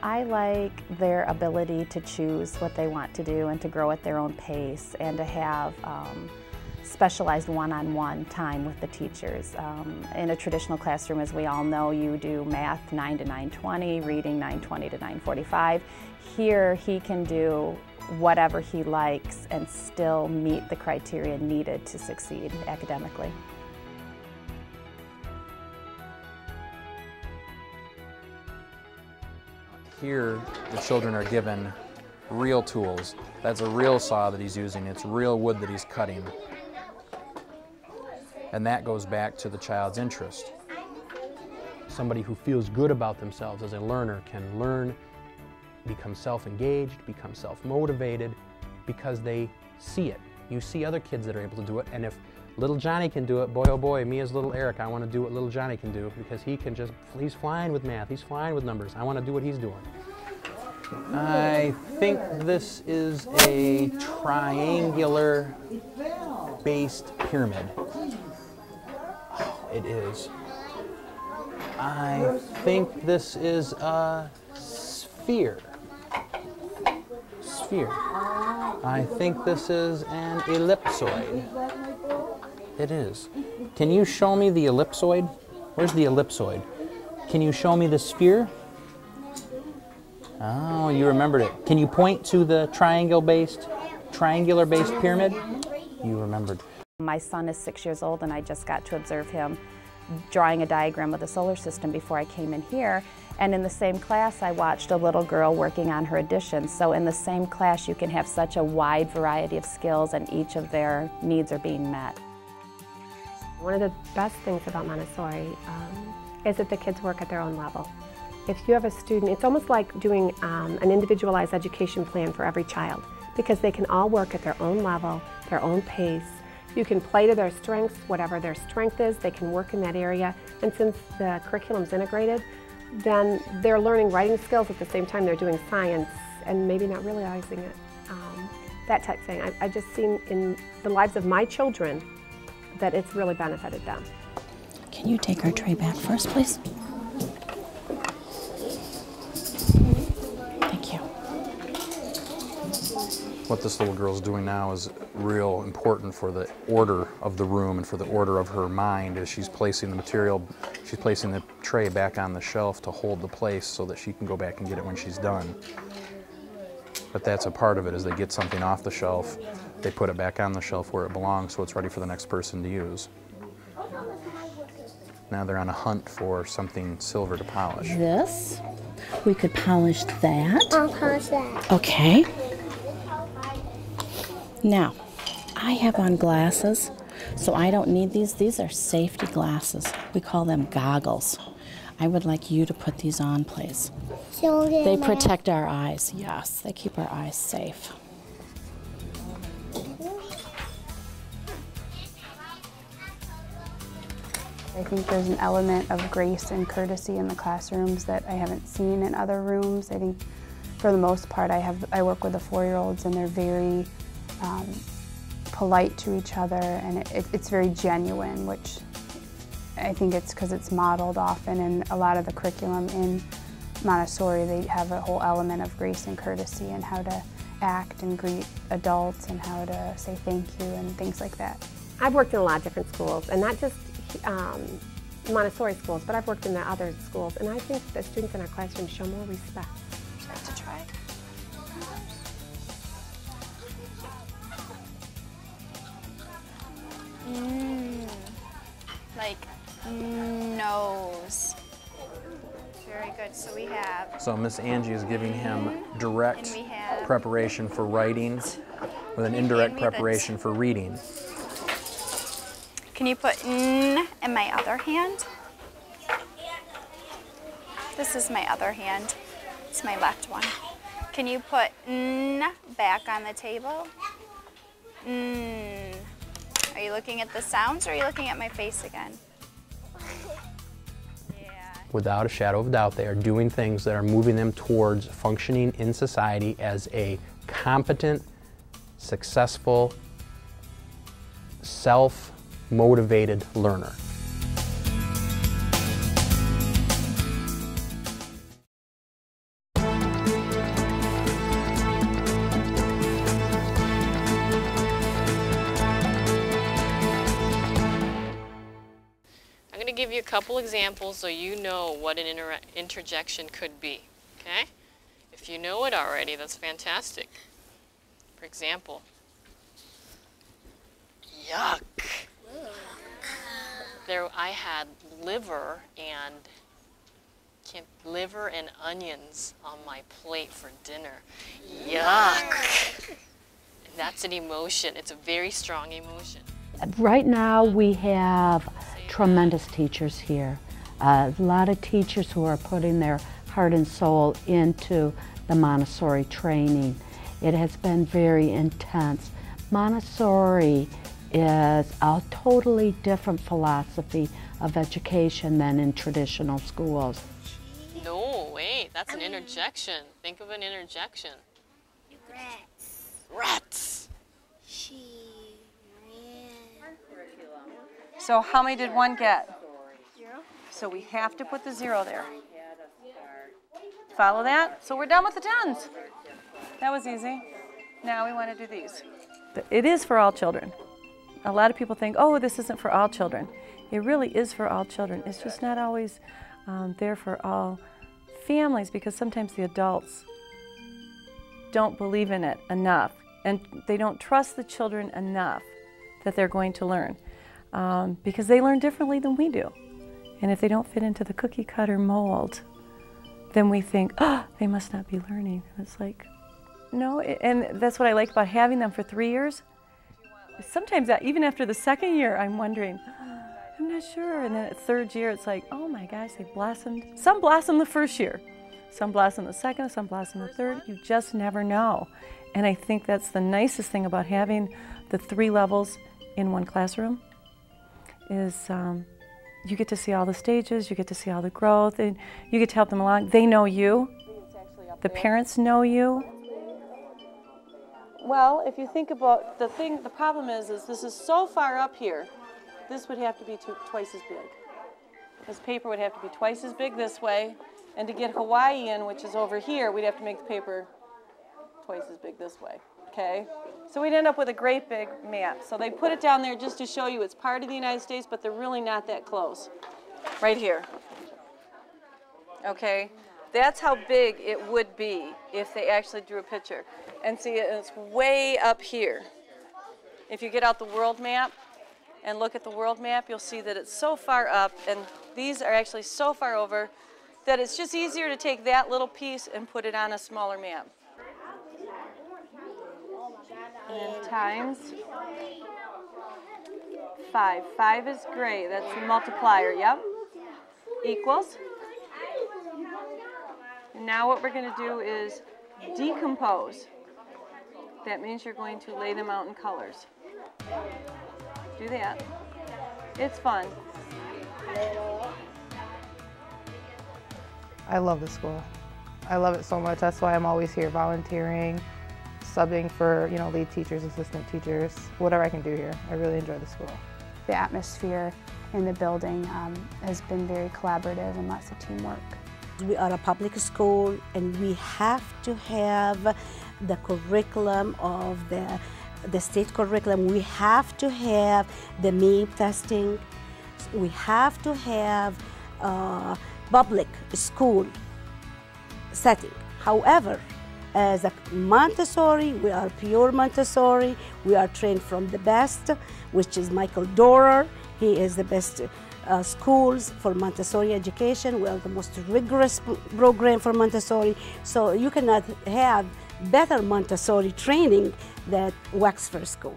I like their ability to choose what they want to do and to grow at their own pace and to have specialized one-on-one time with the teachers. In a traditional classroom, as we all know, you do math 9 to 9:20, reading 9:20 to 9:45. Here he can do whatever he likes and still meet the criteria needed to succeed academically. Here, the children are given real tools. That's a real saw that he's using. It's real wood that he's cutting. And that goes back to the child's interest. Somebody who feels good about themselves as a learner can learn, become self-engaged, become self-motivated, because they see it. You see other kids that are able to do it, and if little Johnny can do it, boy oh boy, me as little Eric, I want to do what little Johnny can do, because he's flying with math, he's flying with numbers. I want to do what he's doing. I think this is a triangular based pyramid. Oh, it is. I think this is a sphere. I think this is an ellipsoid. It is. Can you show me the ellipsoid? Where's the ellipsoid? Can you show me the sphere? Oh, you remembered it. Can you point to the triangular-based pyramid? You remembered. My son is 6 years old and I just got to observe him drawing a diagram of the solar system before I came in here. And in the same class, I watched a little girl working on her addition. So in the same class, you can have such a wide variety of skills and each of their needs are being met. One of the best things about Montessori is that the kids work at their own level. If you have a student, it's almost like doing an individualized education plan for every child, because they can all work at their own level, their own pace. You can play to their strengths, whatever their strength is, they can work in that area. And since the curriculum's integrated, then they're learning writing skills at the same time they're doing science and maybe not realizing it. That type of thing. I've just seen in the lives of my children that it's really benefited them. Can you take our tray back first, please? Thank you. What this little girl's doing now is real important for the order of the room and for the order of her mind as she's placing the material, she's placing the tray back on the shelf to hold the place so that she can go back and get it when she's done. But that's a part of it, is they get something off the shelf, they put it back on the shelf where it belongs so it's ready for the next person to use. Now they're on a hunt for something silver to polish. This, we could polish that. I'll polish that. Okay. Now, I have on glasses, so I don't need these. These are safety glasses. We call them goggles. I would like you to put these on, please. They protect our eyes. Yes, they keep our eyes safe. I think there's an element of grace and courtesy in the classrooms that I haven't seen in other rooms. I think for the most part I work with the 4-year-olds and they're very polite to each other, and it's very genuine, which I think it's because it's modeled often in a lot of the curriculum in Montessori. They have a whole element of grace and courtesy and how to act and greet adults and how to say thank you and things like that. I've worked in a lot of different schools, and not just Montessori schools, but I've worked in the other schools, and I think the students in our classroom show more respect. Would you like to try? Like nose. Very good. So we have. So Miss Angie is giving him direct preparation for writing with an indirect preparation for reading. Can you put N in my other hand? This is my other hand. It's my left one. Can you put N back on the table? N. Are you looking at the sounds or are you looking at my face again? Yeah. Without a shadow of a doubt, they are doing things that are moving them towards functioning in society as a competent, successful, self-motivated learner. give you a couple examples so you know what an interjection could be, okay? If you know it already, that's fantastic. For example, yuck. There, I had liver and onions on my plate for dinner. Yuck. And that's an emotion. It's a very strong emotion. Right now we have tremendous teachers here. A lot of teachers who are putting their heart and soul into the Montessori training. It has been very intense. Montessori is a totally different philosophy of education than in traditional schools. No, wait, that's an interjection. Think of an interjection. Rats. Rats. She ran. So how many did one get? 0. So we have to put the 0 there. Follow that? So we're done with the 10s. That was easy. Now we want to do these. It is for all children. A lot of people think, oh, this isn't for all children. It really is for all children. It's just not always there for all families, because sometimes the adults don't believe in it enough, and they don't trust the children enough that they're going to learn, because they learn differently than we do. And if they don't fit into the cookie cutter mold, then we think, oh, they must not be learning. And it's like, no, and that's what I like about having them for 3 years. Sometimes even after the 2nd year, I'm wondering, I'm not sure. And then at 3rd year, it's like, oh my gosh, they blossomed. Some blossom the 1st year, some blossom the 2nd, some blossom the 3rd. You just never know. And I think that's the nicest thing about having the 3 levels in one classroom is you get to see all the stages, you get to see all the growth, and you get to help them along. They know you. The parents know you. Well, if you think about the problem is this is so far up here, this would have to be twice as big. This paper would have to be twice as big this way, and to get Hawaii in, which is over here, we'd have to make the paper twice as big this way, okay? So we'd end up with a great big map. So they put it down there just to show you it's part of the United States, but they're really not that close. Right here, okay? That's how big it would be if they actually drew a picture. And see, it's way up here. If you get out the world map and look at the world map, you'll see that it's so far up, and these are actually so far over that it's just easier to take that little piece and put it on a smaller map. And times 5. 5 is great. That's the multiplier, yep. Equals. And now what we're going to do is decompose. That means you're going to lay them out in colors. Do that. It's fun. I love the school. I love it so much. That's why I'm always here volunteering, subbing for, lead teachers, assistant teachers, whatever I can do here. I really enjoy the school. The atmosphere in the building has been very collaborative and lots of teamwork. We are a public school, and we have to have the curriculum of the state curriculum. We have to have the MEP testing. We have to have public school setting. However, as a Montessori, we are pure Montessori. We are trained from the best, which is Michael Dorer. He is the best schools for Montessori education. We are the most rigorous program for Montessori. So you cannot have better Montessori training than Wexford School.